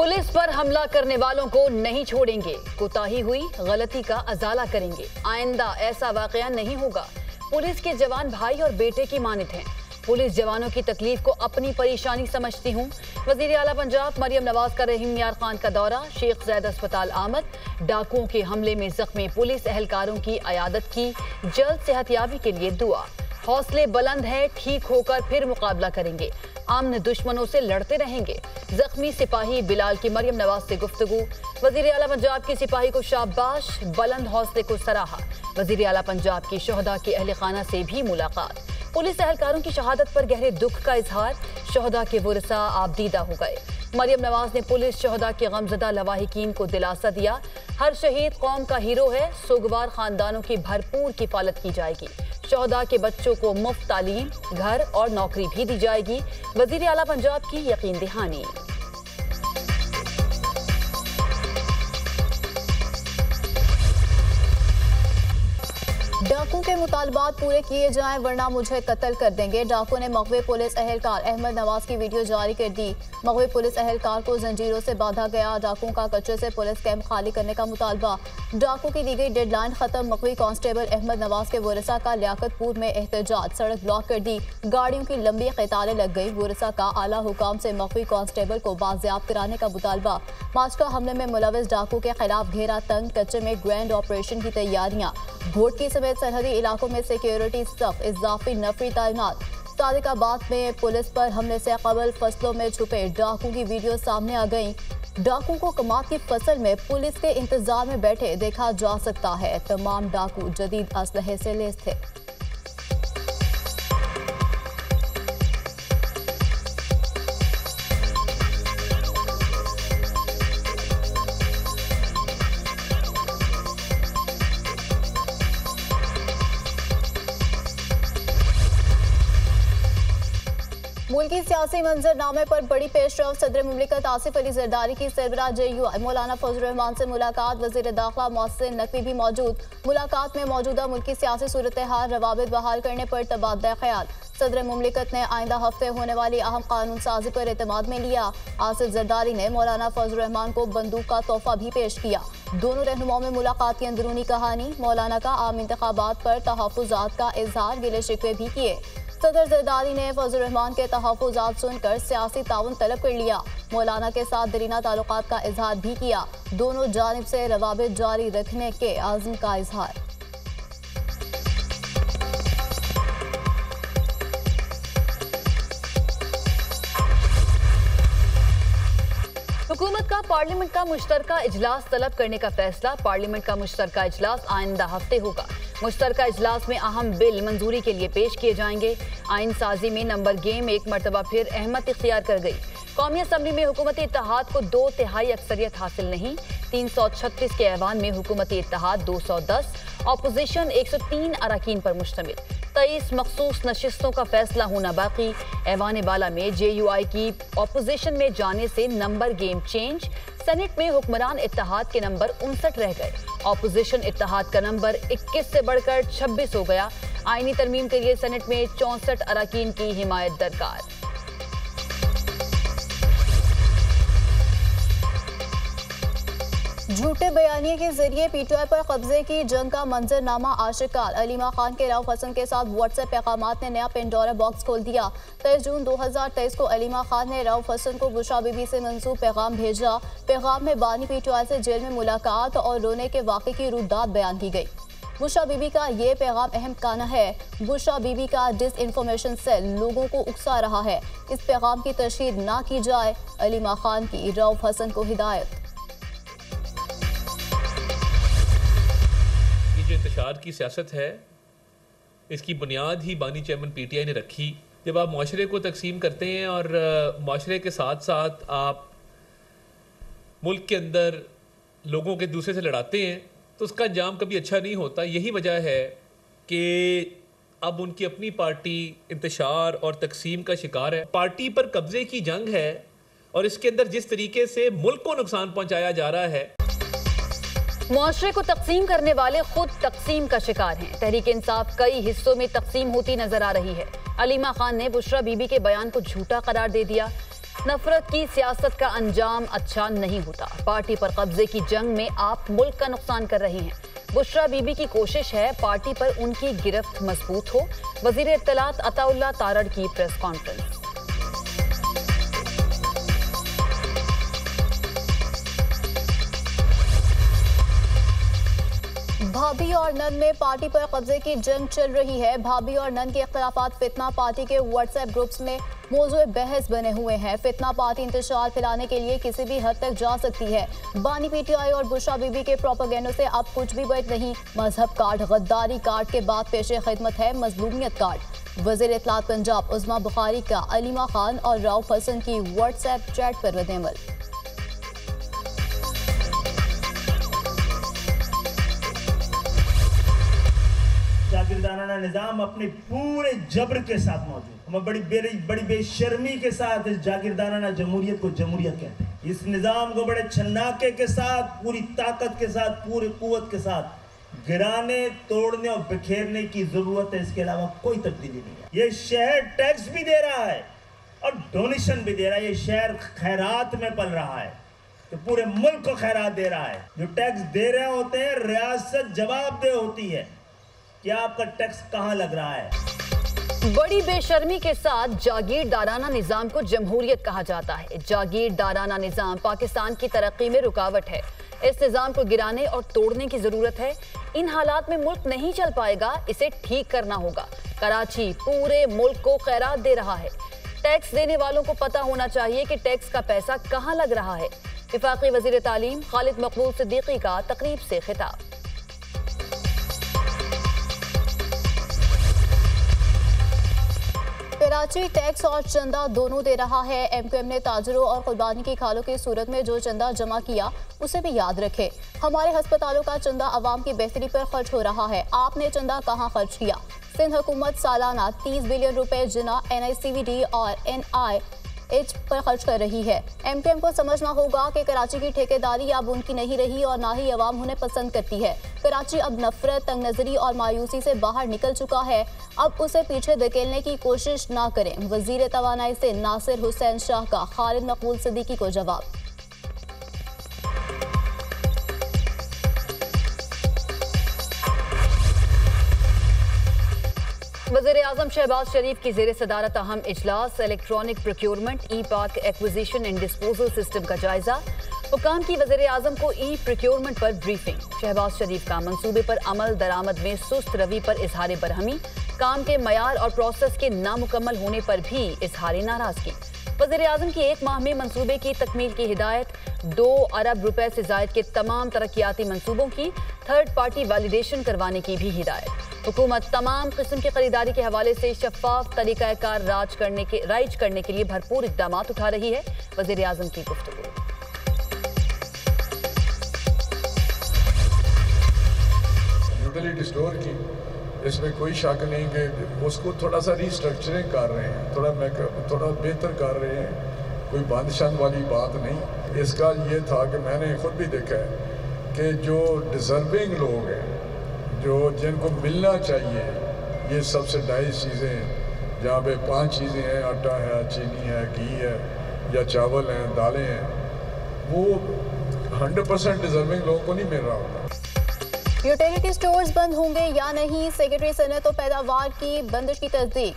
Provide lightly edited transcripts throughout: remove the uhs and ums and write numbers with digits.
Police पर हमला करने वालों को नहीं छोड़ेंगे। कोताही हुई, गलती का अजाला करेंगे। आइंदा ऐसा वाकया नहीं होगा। पुलिस के जवान भाई और बेटे की मानित हैं। पुलिस जवानों की तकलीफ को अपनी परेशानी समझती हूँ। वजीर आला पंजाब मरियम नवाज का रहीम यार खान का दौरा, शेख ज़ैद अस्पताल आमद। डाकुओं के हमले में जख्मी पुलिस एहलकारों की अयादत की, जल्द सेहतयाबी के लिए दुआ। हौसले बुलंद हैं, ठीक होकर फिर मुकाबला करेंगे। आमने दुश्मनों से लड़ते रहेंगे। जख्मी सिपाही बिलाल की मरियम नवाज से गुफ्तगू। वजीर आला पंजाब की सिपाही को शाबाश, बुलंद हौसले को सराहा। वजीर आला पंजाब की शोहदा के अहले खाना से भी मुलाकात। पुलिस एहलकारों की शहादत पर गहरे दुख का इजहार। शोहदा के वरसा आबदीदा हो गए। मरियम नवाज ने पुलिस शोहदा के गमजदा लवाहिकीन को दिलासा दिया। हर शहीद कौम का हीरो है। सोगवार खानदानों की भरपूर किफालत की जाएगी। शोहदा के बच्चों को मुफ्त तालीम, घर और नौकरी भी दी जाएगी। वजीर आला पंजाब की यकीन दहानी। डाकू के मुतालबात पूरे किए जाएं वरना मुझे कत्ल कर देंगे। डाकू ने मगवे पुलिस एहलकार अहमद नवाज की वीडियो जारी कर दी। मगवे पुलिस एहलकार को जंजीरों से बांधा गया। डाकू का कचरे से पुलिस कैंप खाली करने का मुतालबा। डाकू की दी गई डेडलाइन खत्म। मगवी कांस्टेबल अहमद नवाज के वरसा का लियाकतपुर में एहतजाज, सड़क ब्लॉक कर दी। गाड़ियों की लंबी कतारें लग गई। वरसा का आला हुकाम से मगवी कांस्टेबल को बाजियाब कराने का मुतालबा। माचका हमले में मुलविस डाकू के खिलाफ घेरा तंग, कच्चे में ग्रैंड ऑपरेशन की तैयारियां। घोटकी समेत सरहदी इलाकों में सिक्योरिटी सख्त, इजाफी नफरी तैनात। सादिकाबाद में पुलिस पर हमले से कबल फसलों में छुपे डाकू की वीडियो सामने आ गई। डाकू को कमात की फसल में पुलिस के इंतजार में बैठे देखा जा सकता है। तमाम डाकू जदीद असलहे से लैस थे। मुल्की सियासी मंजरनामे पर बड़ी पेशरफ। सदर मुमलिकत आसिफ अली जरदारी की सरबराह JUI मौलाना फजल रहमान से मुलाकात। वजीर दाखिला मोहसिन नकवी भी मौजूद। मुलाकात में मौजूदा मुल्की सियासी सूरत हाल, रवाबित बहाल करने पर तबादला ख्याल। सदर मुमलिकत ने आइंदा हफ्ते होने वाली अहम कानून साजी पर एतमाद में लिया। आसिफ जरदारी ने मौलाना फजल रहमान को बंदूक का तोहफा भी पेश किया। दोनों रहनुमाओं में मुलाकात की अंदरूनी कहानी। मौलाना का आम इंतखाबात पर तहफ़्फ़ुज़ात का इजहार, गिले शिकवे भी किए। सदर जरदारी ने फजल रहमान के तहफ़्फ़ुज़ात सुनकर सियासी ताउन तलब कर लिया। मौलाना के साथ दरीना ताल्लुकात का इजहार भी किया। दोनों जानिब से रवाबित जारी रखने के आज़म का इजहार। हुकूमत का पार्लियामेंट का मुश्तरका इजलास तलब करने का फैसला। पार्लियामेंट का मुश्तरका इजलास आइंदा हफ्ते होगा। मुश्तरका इजलास में अहम बिल मंजूरी के लिए पेश किए जाएंगे। आइन साजी में नंबर गेम एक मरतबा फिर अहमियत इख्तियार कर गई। कौमी असम्बली में हुकूमती इत्तेहाद को 2/3 अक्सरियत हासिल नहीं। 336 के ऐवान में हुकूमती इत्तेहाद 210, अपोजिशन 103 अरकान पर मुश्तमिल। 23 मखसूस नशिस्तों का फैसला होना बाकी। ऐवान बाला में JUI की अपोजिशन में जाने से नंबर गेम चेंज। सेनेट में हुक्मरान इत्तेहाद के नंबर 59 रह गए। अपोजिशन इत्तेहाद का नंबर 21 से बढ़कर 26 हो गया। आईनी तरमीम के लिए सेनेट में 64 अरकान की हिमायत दरकार। झूठे बयानिए के जरिए PTI पर कब्जे की जंग का मंजरनामा आशिकार। अलीमा खान के रऊफ हसन के साथ व्हाट्सएप पैगामात ने नया पेंडोरा बॉक्स खोल दिया। 23 जून 2023 को अलीमा खान ने रऊफ हसन को बुशरा बीबी से मंसूब पैगाम भेजा। पैगाम में बानी PTI से जेल में मुलाकात और रोने के वाक़े की रुदात बयान की गई। बुशरा बीबी का ये पैगाम अहम काना है। बुशरा बीबी का डिस इन्फॉर्मेशन सेल लोगों को उकसा रहा है। इस पैगाम की तशहीद ना की जाए। अलीमा खान की रऊफ हसन को हिदायत। जो इंतशार की सियासत है, इसकी बुनियाद ही बानी चेयरमैन PTI ने रखी। जब आप माशरे को तकसीम करते हैं और माशरे के साथ साथ आप मुल्क के अंदर लोगों के दूसरे से लड़ाते हैं तो उसका अंजाम कभी अच्छा नहीं होता। यही वजह है कि अब उनकी अपनी पार्टी इंतशार और तकसीम का शिकार है। पार्टी पर कब्जे की जंग है और इसके अंदर जिस तरीके से मुल्क को नुकसान पहुँचाया जा रहा है। मुआशरे को तकसीम करने वाले खुद तकसीम का शिकार हैं। तहरीक इंसाफ कई हिस्सों में तकसीम होती नजर आ रही है। अलीमा खान ने बुशरा बीबी के बयान को झूठा करार दे दिया। नफरत की सियासत का अंजाम अच्छा नहीं होता। पार्टी पर कब्जे की जंग में आप मुल्क का नुकसान कर रही हैं। बुशरा बीबी की कोशिश है पार्टी पर उनकी गिरफ्त मजबूत हो। वजीर इत्तलात अताउल्लाह तारड़ की प्रेस कॉन्फ्रेंस। भाभी और नन में पार्टी पर कब्जे की जंग चल रही है। भाभी और नन के इख्तिलाफात फितना पार्टी के व्हाट्सएप ग्रुप्स में मौजूद बहस बने हुए हैं। फितना पार्टी इंतशार फैलाने के लिए किसी भी हद तक जा सकती है। बानी पीटीआई और बुशरा बीबी के प्रोपेगेंडो से अब कुछ भी बच नहीं। मजहब कार्ड, गद्दारी कार्ड के बाद पेशे खिदमत है मजलूमियत कार्ड। वजीर इत्तलात पंजाब उस्मा बुखारी का अलीमा खान और राउफ हसन की व्हाट्सएप चैट पर रद्द-ए-अमल। जागीरदाराना निजाम अपने पूरे जबर के साथ मौजूद। हम बड़ी बेशर्मी के साथ इस जागीरदाराना जमहूरियत को जमहूरियत कहते हैं। इस निजाम को बड़े छन्नाके के साथ, पूरी ताकत के साथ, पूरी कुव्वत के साथ गिराने, तोड़ने और बिखेरने की जरूरत है। इसके अलावा कोई तब्दीली नहीं है। ये शहर टैक्स भी दे रहा है और डोनेशन भी दे रहा है। ये शहर खैरात में पल रहा है, तो पूरे मुल्क को खैरात दे रहा है। जो टैक्स दे रहे होते हैं, रियासत जवाबदेह होती है कि आपका टैक्स कहां लग रहा है। बड़ी बेशर्मी के साथ जागीरदाराना निजाम को जमहूरियत कहा जाता है। जागीरदाराना निजाम पाकिस्तान की तरक्की में रुकावट है। इस निजाम को गिराने और तोड़ने की जरूरत है। इन हालात में मुल्क नहीं चल पाएगा, इसे ठीक करना होगा। कराची पूरे मुल्क को खैरात दे रहा है। टैक्स देने वालों को पता होना चाहिए कि टैक्स का पैसा कहां लग रहा है। वफाकी वजीर तालीम खालिद मकबूल सिद्दीकी का तकरीब से खिताब। कराची टैक्स और चंदा दोनों दे रहा है। एमक्यूएम ने ताजरों और कुर्बानी की खालों की सूरत में जो चंदा जमा किया उसे भी याद रखे। हमारे अस्पतालों का चंदा आवाम की बेहतरी पर खर्च हो रहा है। आपने चंदा कहां खर्च किया? सिंध हुकूमत सालाना 30 बिलियन रुपए जिना NICVD और NIH पर खर्च कर रही है। एमक्यूएम को समझना होगा कि कराची की ठेकेदारी अब उनकी नहीं रही और ना ही अवाम उन्हें पसंद करती है। कराची अब नफरत, तंग नजरी और मायूसी से बाहर निकल चुका है। अब उसे पीछे धकेलने की कोशिश ना करें। वजीर तवानाई से नासिर हुसैन शाह का खालिद मकबूल सिद्दीकी को जवाब। वज़ीर आज़म शहबाज शरीफ की ज़ेर सदारत अहम इजलास। Electronic procurement, E park acquisition and disposal system का जायजा। हुकाम की वज़ीर आज़म को ई प्रोक्योरमेंट पर ब्रीफिंग। शहबाज शरीफ का मंसूबे पर अमल दरामद में सुस्त रवि पर इजहार बरहमी। काम के मयार और प्रोसेस के नामुकम्मल होने पर भी इजहार नाराजगी। वज़ीर आज़म की एक माह में मंसूबे की तकमील की हिदायत। 2 अरब रुपए से जायद के तमाम तरक्याती मंसूबों की थर्ड पार्टी वैलिडेशन करवाने की भी हिदायत। हुकूमत तमाम किस्म की खरीदारी के हवाले से शफाफ तरीकाकार राइज करने के लिए भरपूर इकदाम उठा रही है। वज़ीर आज़म की गुफ्तगू। यूटिलिटी स्टोर की इसमें कोई शक नहीं कि उसको थोड़ा सा रिस्ट्रक्चरिंग कर रहे हैं, थोड़ा बेहतर कर रहे हैं। कोई बंदशंद वाली बात नहीं। इसका ये था कि मैंने खुद भी देखा है कि जो डिज़र्विंग लोग हैं, जो जिनको मिलना चाहिए, ये सब्सिडाइज चीज़ें जहाँ पे 5 चीज़ें हैं, आटा है, चीनी है, घी है या चावल हैं, दालें हैं, वो 100% डिज़र्विंग लोगों को नहीं मिल रहा होता। यूटिलिटी स्टोर्स बंद होंगे या नहीं? सेक्रेटरी सनत और पैदावार की बंदिश की तस्दीक।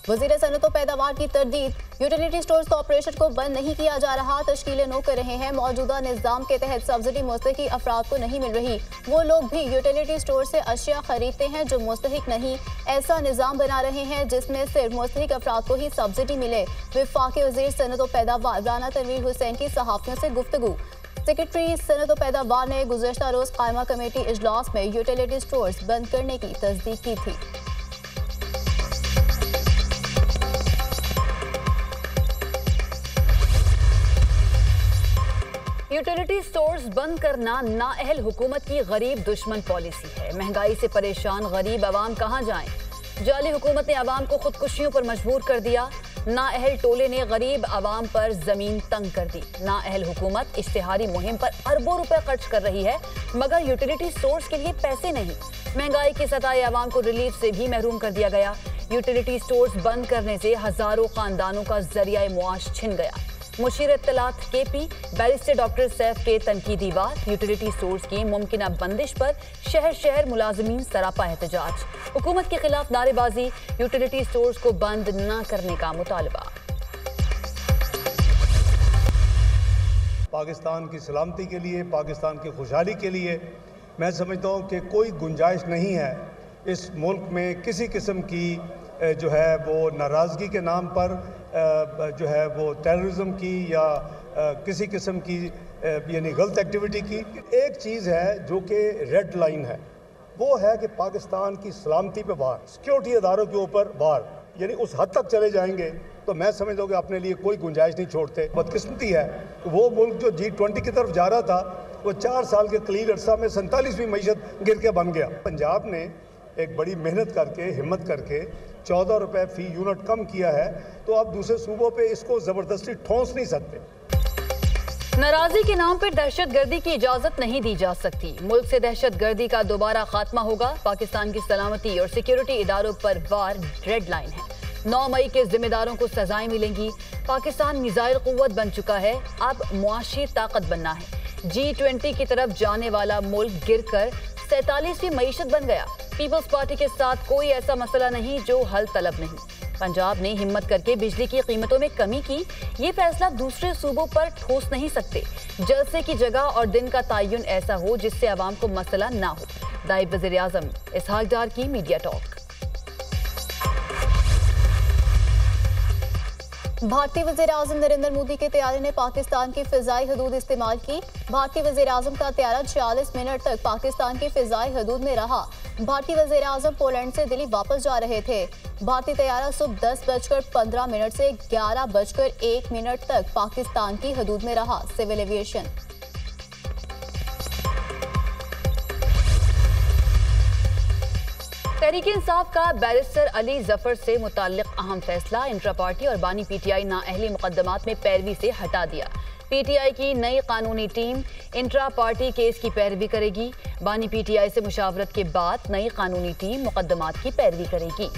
वजीर सनत और पैदावार की तरदीद। यूटिलिटी स्टोर्स के ऑपरेशन को बंद नहीं किया जा रहा। तश्कीलें नो कर रहे हैं। मौजूदा निज़ाम के तहत सब्सिडी मुस्तहिक अफराद को नहीं मिल रही। वो लोग भी यूटिलिटी स्टोर से अशिया खरीदते हैं जो मुस्तहिक नहीं। ऐसा निज़ाम बना रहे हैं जिसमें सिर्फ मुस्तहिक अफराद को ही सब्सिडी मिले। वफाकी वजीर सनत और पैदावार राना तनवीर हुसैन की सहाफ़ियों से गुफ्तगू। सेक्रेटरी सनत और पैदावार ने गुज़श्ता रोज़ कायमा कमेटी इजलास में यूटिलिटी स्टोर्स बंद करने की तस्दीक की थी। यूटिलिटी स्टोर्स बंद करना नाअहल हुकूमत की गरीब दुश्मन पॉलिसी है। महंगाई से परेशान गरीब आवाम कहाँ जाएं? जाली हुकूमत ने आवाम को खुदकुशियों पर मजबूर कर दिया। नाअहल टोले ने गरीब आवाम पर जमीन तंग कर दी। नाअहल हुकूमत इश्तिहारी मुहिम पर अरबों रुपए खर्च कर रही है, मगर यूटिलिटी स्टोर्स के लिए पैसे नहीं। महंगाई की सताए आवाम को रिलीफ से भी महरूम कर दिया गया। यूटिलिटी स्टोर्स बंद करने से हजारों खानदानों का जरिया मुआश छिन गया। मुशीर इत्तलात केपी, बैरिस्टर डॉक्टर सैफ के तनकीदी बात, यूटिलिटी स्टोर्स की मुमकिना बंदिश पर शहर शहर मुलाजमीन सरापा एहतजाज, हुकूमत के खिलाफ नारेबाजी, यूटिलिटी स्टोर्स को बंद न करने का मुतालबा। पाकिस्तान की सलामती के लिए, पाकिस्तान की खुशहाली के लिए मैं समझता हूँ कि कोई गुंजाइश नहीं है इस मुल्क में किसी किस्म की जो है वो नाराज़गी के नाम पर जो है वो टेररिज्म की या किसी किस्म की यानी गलत एक्टिविटी की। एक चीज़ है जो कि रेड लाइन है, वो है कि पाकिस्तान की सलामती पे वार, सिक्योरिटी अदारों के ऊपर वार, यानी उस हद तक चले जाएंगे तो मैं समझता हूँ कि अपने लिए कोई गुंजाइश नहीं छोड़ते। बदकिस्मती है वो मुल्क जो G20 की तरफ जा रहा था वो 4 साल के कलील अरसा में 47वीं मईशत गिर के बन गया। पंजाब ने एक बड़ी मेहनत करके, हिम्मत करके 14 रुपए फी यूनिट कम किया है, तो आप दूसरे सूबों पे इसको ज़बरदस्ती ठोंस नहीं सकते। नाराजी के नाम पर दहशतगर्दी की इजाजत नहीं दी जा सकती। मुल्क से दहशतगर्दी का दोबारा खात्मा होगा। पाकिस्तान की सलामती और सिक्योरिटी इदारों पर वार रेड लाइन है। 9 मई के जिम्मेदारों को सजाएं मिलेंगी। पाकिस्तान मिसाइल कुव्वत बन चुका है, अब मुआशी ताकत बनना है। G20 की तरफ जाने वाला मुल्क गिरकर 47वीं मईशत बन गया। पीपल्स पार्टी के साथ कोई ऐसा मसला नहीं जो हल तलब नहीं। पंजाब ने हिम्मत करके बिजली की कीमतों में कमी की, ये फैसला दूसरे सूबों पर ठोस नहीं सकते। जलसे की जगह और दिन का तयन ऐसा हो जिससे आवाम को मसला ना हो। नायब वज़ीर आज़म इसहाक डार की मीडिया टॉक। भारतीय वज़ीर-ए-आज़म नरेंद्र मोदी के तैयारे ने पाकिस्तान की फ़िज़ाई हदूद इस्तेमाल की। भारतीय वज़ीर-ए-आज़म का तैयारा 46 मिनट तक पाकिस्तान की फ़िज़ाई हदूद में रहा। भारतीय वज़ीर-ए-आज़म पोलैंड से दिल्ली वापस जा रहे थे। भारतीय तैयारा सुबह 10:15 से 11:01 तक पाकिस्तान की हदूद में रहा। Civil aviation. तहरीक इंसाफ का बैरिस्टर अली जफर से मुताल्लिक अहम फैसला, इंट्रा पार्टी और बानी पीटीआई नाअहली मुकदमात में पैरवी से हटा दिया। पीटीआई की नई कानूनी टीम इंट्रा पार्टी केस की पैरवी करेगी। बानी पीटीआई से मुशावरत के बाद नई कानूनी टीम मुकदमात की पैरवी करेगी।